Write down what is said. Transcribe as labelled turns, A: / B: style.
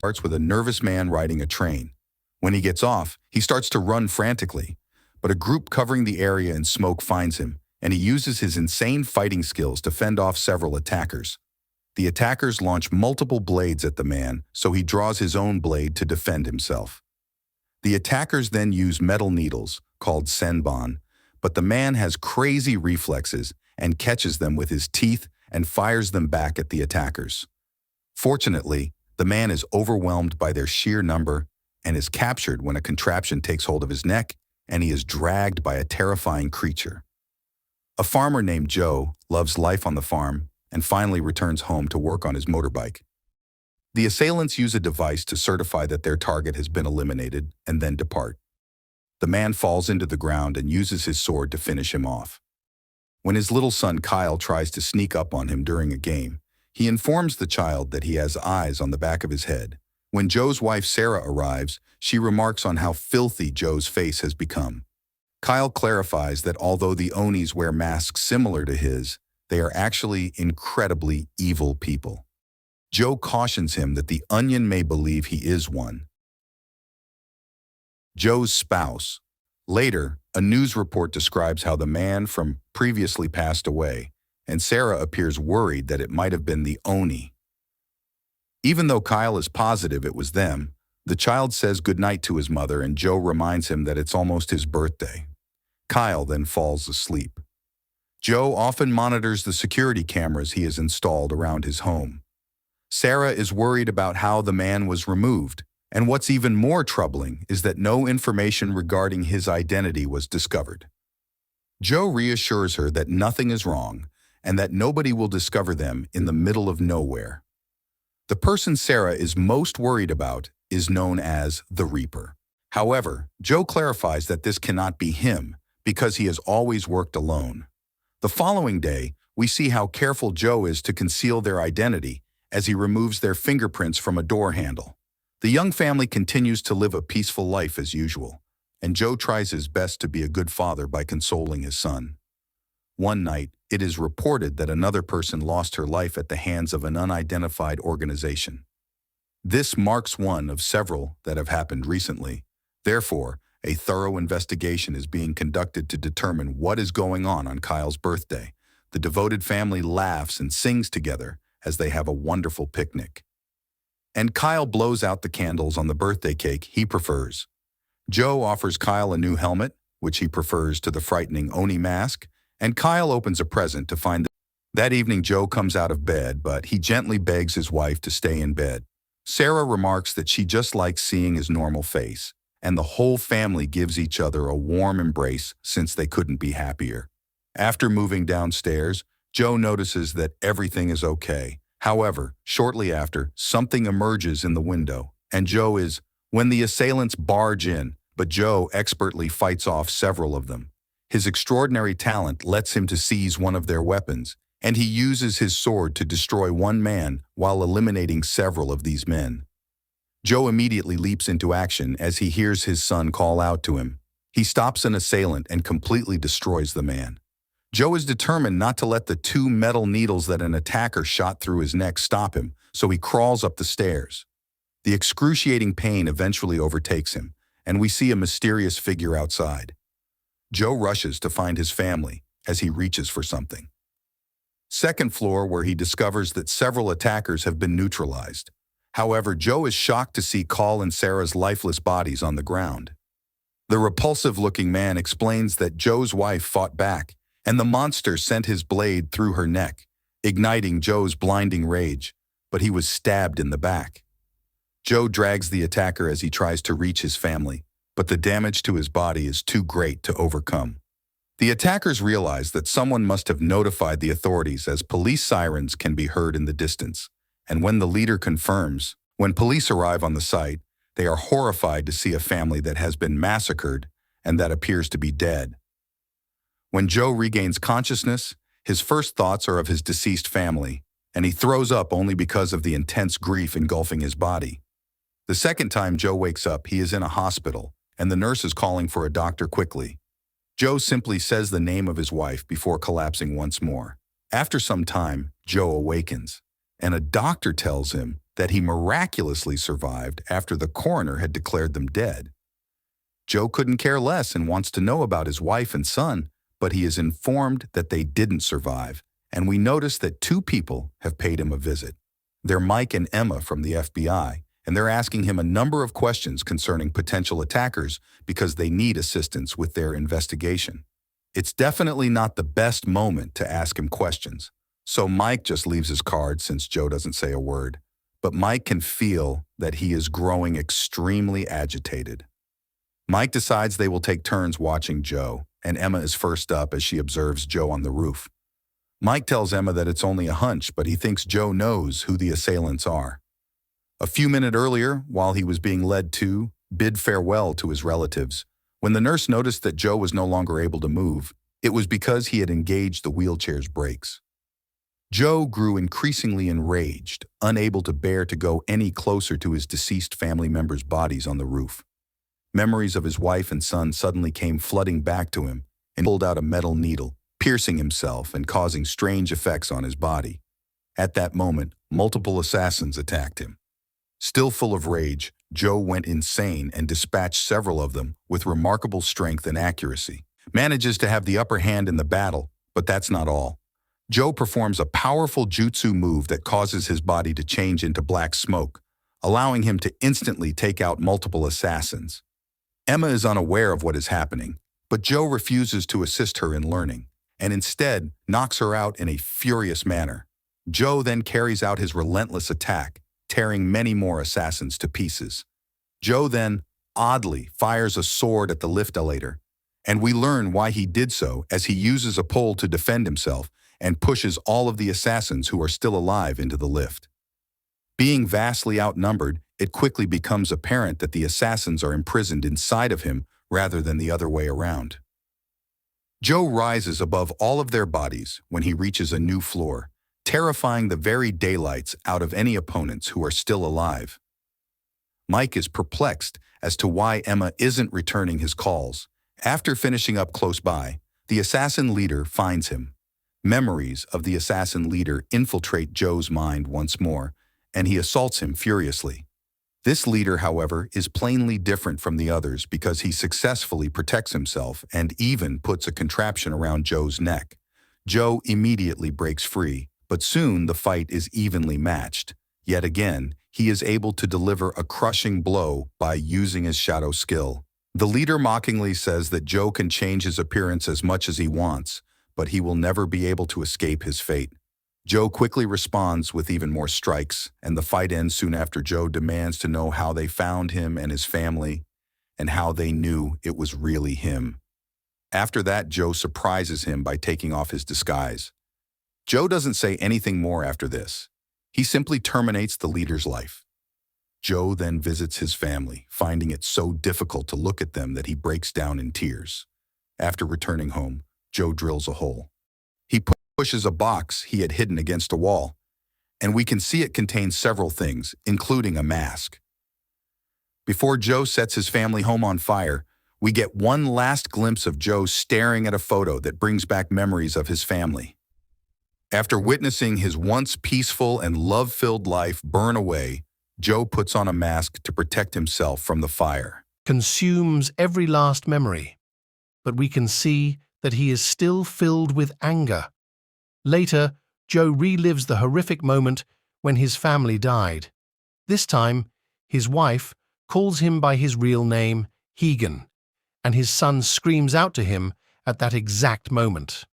A: Starts with a nervous man riding a train. When he gets off, he starts to run frantically, but a group covering the area in smoke finds him, and he uses his insane fighting skills to fend off several attackers. The attackers launch multiple blades at the man, so he draws his own blade to defend himself. The attackers then use metal needles, called senbon, but the man has crazy reflexes and catches them with his teeth and fires them back at the attackers. Fortunately, the man is overwhelmed by their sheer number and is captured when a contraption takes hold of his neck and he is dragged by a terrifying creature. A farmer named Joe loves life on the farm and finally returns home to work on his motorbike. The assailants use a device to certify that their target has been eliminated and then depart. The man falls into the ground and uses his sword to finish him off. When his little son Kyle tries to sneak up on him during a game, he informs the child that he has eyes on the back of his head. When Joe's wife Sarah arrives, she remarks on how filthy Joe's face has become. Kyle clarifies that although the Onis wear masks similar to his, they are actually incredibly evil people. Joe cautions him that the Onion may believe he is one. Joe's spouse. Later, a news report describes how the man from previously passed away, and Sarah appears worried that it might have been the Oni. Even though Kyle is positive it was them, the child says goodnight to his mother and Joe reminds him that it's almost his birthday. Kyle then falls asleep. Joe often monitors the security cameras he has installed around his home. Sarah is worried about how the man was removed, and what's even more troubling is that no information regarding his identity was discovered. Joe reassures her that nothing is wrong and that nobody will discover them in the middle of nowhere. The person Sarah is most worried about is known as the Reaper. However, Joe clarifies that this cannot be him because he has always worked alone. The following day, we see how careful Joe is to conceal their identity as he removes their fingerprints from a door handle. The young family continues to live a peaceful life as usual, and Joe tries his best to be a good father by consoling his son. One night, it is reported that another person lost her life at the hands of an unidentified organization. This marks one of several that have happened recently. Therefore, a thorough investigation is being conducted to determine what is going on Kyle's birthday. The devoted family laughs and sings together as they have a wonderful picnic. And Kyle blows out the candles on the birthday cake he prefers. Joe offers Kyle a new helmet, which he prefers to the frightening Oni mask, and Kyle opens a present to find that evening Joe comes out of bed, but he gently begs his wife to stay in bed. Sarah remarks that she just likes seeing his normal face, and the whole family gives each other a warm embrace since they couldn't be happier. After moving downstairs, Joe notices that everything is okay. However, shortly after, something emerges in the window, and Joe is, when the assailants barge in, but Joe expertly fights off several of them. His extraordinary talent lets him to seize one of their weapons, and he uses his sword to destroy one man while eliminating several of these men. Joe immediately leaps into action as he hears his son call out to him. He stops an assailant and completely destroys the man. Joe is determined not to let the 2 metal needles that an attacker shot through his neck stop him, so he crawls up the stairs. The excruciating pain eventually overtakes him, and we see a mysterious figure outside. Joe rushes to find his family as he reaches for something. Second floor, where he discovers that several attackers have been neutralized. However, Joe is shocked to see Carl and Sarah's lifeless bodies on the ground. The repulsive-looking man explains that Joe's wife fought back, and the monster sent his blade through her neck, igniting Joe's blinding rage, but he was stabbed in the back. Joe drags the attacker as he tries to reach his family, but the damage to his body is too great to overcome. The attackers realize that someone must have notified the authorities as police sirens can be heard in the distance, and when the leader confirms, when police arrive on the site, they are horrified to see a family that has been massacred and that appears to be dead. When Joe regains consciousness, his first thoughts are of his deceased family, and he throws up only because of the intense grief engulfing his body. The second time Joe wakes up, he is in a hospital, and the nurse is calling for a doctor quickly. Joe simply says the name of his wife before collapsing once more. After some time, Joe awakens, and a doctor tells him that he miraculously survived after the coroner had declared them dead. Joe couldn't care less and wants to know about his wife and son, but he is informed that they didn't survive, and we notice that two people have paid him a visit. They're Mike and Emma from the FBI, and they're asking him a number of questions concerning potential attackers because they need assistance with their investigation. It's definitely not the best moment to ask him questions, so Mike just leaves his card since Joe doesn't say a word. But Mike can feel that he is growing extremely agitated. Mike decides they will take turns watching Joe, and Emma is first up as she observes Joe on the roof. Mike tells Emma that it's only a hunch, but he thinks Joe knows who the assailants are. A few minutes earlier, while he was being led to bid farewell to his relatives, when the nurse noticed that Joe was no longer able to move, it was because he had engaged the wheelchair's brakes. Joe grew increasingly enraged, unable to bear to go any closer to his deceased family members' bodies on the roof. Memories of his wife and son suddenly came flooding back to him, and pulled out a metal needle, piercing himself and causing strange effects on his body. At that moment, multiple assassins attacked him. Still full of rage, Joe went insane and dispatched several of them with remarkable strength and accuracy. Manages to have the upper hand in the battle, but that's not all. Joe performs a powerful jutsu move that causes his body to change into black smoke, allowing him to instantly take out multiple assassins. Emma is unaware of what is happening, but Joe refuses to assist her in learning, and instead knocks her out in a furious manner. Joe then carries out his relentless attack, tearing many more assassins to pieces. Joe then, oddly, fires a sword at the lift elevator, and we learn why he did so as he uses a pole to defend himself and pushes all of the assassins who are still alive into the lift. Being vastly outnumbered, it quickly becomes apparent that the assassins are imprisoned inside of him rather than the other way around. Joe rises above all of their bodies when he reaches a new floor, terrifying the very daylights out of any opponents who are still alive. Mike is perplexed as to why Emma isn't returning his calls. After finishing up close by, the assassin leader finds him. Memories of the assassin leader infiltrate Joe's mind once more, and he assaults him furiously. This leader, however, is plainly different from the others because he successfully protects himself and even puts a contraption around Joe's neck. Joe immediately breaks free, but soon the fight is evenly matched. Yet again, he is able to deliver a crushing blow by using his shadow skill. The leader mockingly says that Joe can change his appearance as much as he wants, but he will never be able to escape his fate. Joe quickly responds with even more strikes, and the fight ends soon after Joe demands to know how they found him and his family, and how they knew it was really him. After that, Joe surprises him by taking off his disguise. Joe doesn't say anything more after this. He simply terminates the leader's life. Joe then visits his family, finding it so difficult to look at them that he breaks down in tears. After returning home, Joe drills a hole. He pushes a box he had hidden against a wall, and we can see it contains several things, including a mask. Before Joe sets his family home on fire, we get one last glimpse of Joe staring at a photo that brings back memories of his family. After witnessing his once peaceful and love-filled life burn away, Joe puts on a mask to protect himself from the fire.
B: Consumes every last memory, but we can see that he is still filled with anger. Later, Joe relives the horrific moment when his family died. This time, his wife calls him by his real name, Hegan, and his son screams out to him at that exact moment.